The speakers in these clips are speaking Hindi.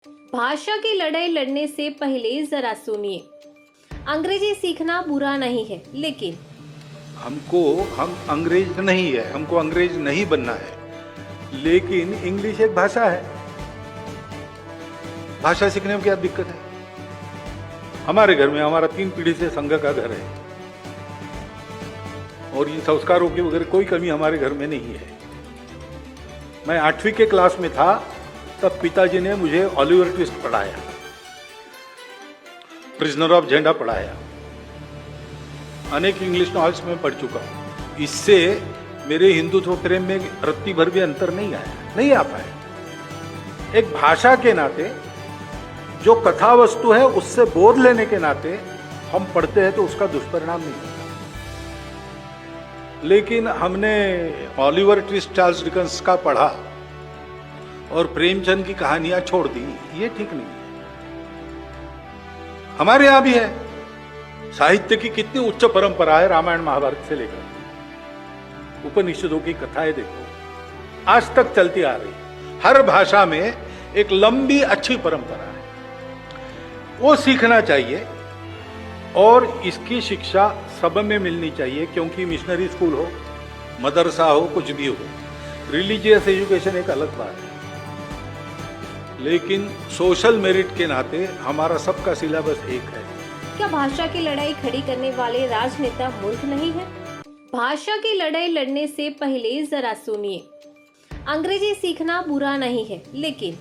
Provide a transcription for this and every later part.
भाषा की लड़ाई लड़ने से पहले जरा सुनिए। अंग्रेजी सीखना बुरा नहीं है, लेकिन हम अंग्रेज नहीं है, हमको अंग्रेज नहीं बनना है, लेकिन इंग्लिश एक भाषा है। भाषा सीखने में क्या दिक्कत है? हमारे घर में हमारा 3 पीढ़ी से संघ का घर है और इन संस्कारों की वगैरह कोई कमी हमारे घर में नहीं है। मैं 8वीं के क्लास में था तब पिताजी ने मुझे ऑलिवर ट्विस्ट पढ़ाया, प्रिजनर ऑफ झेंडा पढ़ाया, अनेक इंग्लिश नॉवेल्स में पढ़ चुका हूं। इससे मेरे हिंदुत्व प्रेम में रत्ती भर भी अंतर नहीं आ पाया। एक भाषा के नाते जो कथा वस्तु है उससे बोध लेने के नाते हम पढ़ते हैं तो उसका दुष्परिणाम नहीं होता। लेकिन हमने ऑलिवर ट्विस्ट, चार्ल्स डिकेंस का पढ़ा और प्रेमचंद की कहानियां छोड़ दी, ये ठीक नहीं है। हमारे यहां भी है, साहित्य की कितनी उच्च परंपरा है, रामायण महाभारत से लेकर उपनिषदों की कथाएं देखो, आज तक चलती आ रही। हर भाषा में एक लंबी अच्छी परंपरा है, वो सीखना चाहिए और इसकी शिक्षा सब में मिलनी चाहिए, क्योंकि मिशनरी स्कूल हो, मदरसा हो, कुछ भी हो, रिलीजियस एजुकेशन एक अलग बात है, लेकिन सोशल मेरिट के नाते हमारा सबका सिलेबस एक है। क्या भाषा की लड़ाई खड़ी करने वाले राजनेता मूर्ख नहीं है? भाषा की लड़ाई लड़ने से पहले जरा सुनिए। अंग्रेजी सीखना बुरा नहीं है, लेकिन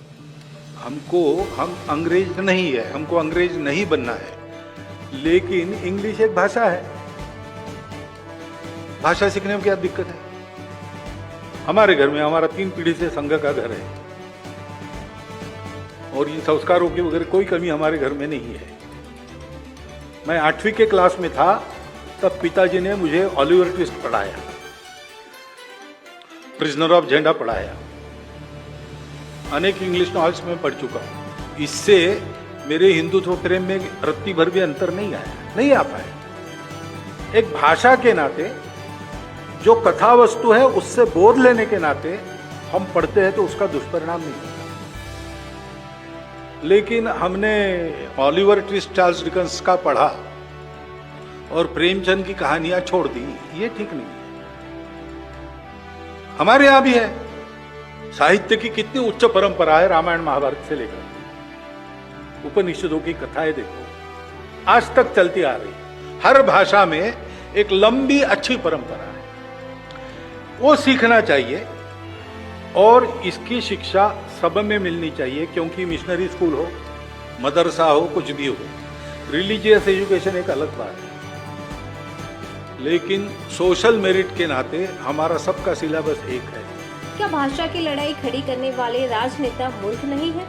हम अंग्रेज नहीं है, हमको अंग्रेज नहीं बनना है, लेकिन इंग्लिश एक भाषा है। भाषा सीखने में क्या दिक्कत है? हमारे घर में हमारा 3 पीढ़ी से संघ का घर है और इन संस्कारों की वगैरह कोई कमी हमारे घर में नहीं है। मैं 8वीं के क्लास में था तब पिताजी ने मुझे ऑलिवर ट्विस्ट पढ़ाया, प्रिजनर ऑफ झेंडा पढ़ाया, अनेक इंग्लिश नॉवेल्स में पढ़ चुका हूं। इससे मेरे हिंदुत्व प्रेम में रत्ती भर भी अंतर नहीं आ पाया। एक भाषा के नाते जो कथा वस्तु है उससे बोध लेने के नाते हम पढ़ते हैं तो उसका दुष्परिणाम नहीं होता। लेकिन हमने ऑलिवर ट्विस्ट, चार्ल्स डिकेंस का पढ़ा और प्रेमचंद की कहानियां छोड़ दी, ये ठीक नहीं है। हमारे यहां भी है, साहित्य की कितनी उच्च परंपरा है, रामायण महाभारत से लेकर उपनिषदों की कथाएं देखो, आज तक चलती आ रही। हर भाषा में एक लंबी अच्छी परंपरा है, वो सीखना चाहिए और इसकी शिक्षा सब में मिलनी चाहिए, क्योंकि मिशनरी स्कूल हो, मदरसा हो, कुछ भी हो, रिलीजियस एजुकेशन एक अलग बात है, लेकिन सोशल मेरिट के नाते हमारा सबका सिलेबस एक है। क्या भाषा की लड़ाई खड़ी करने वाले राजनेता मूर्ख नहीं है?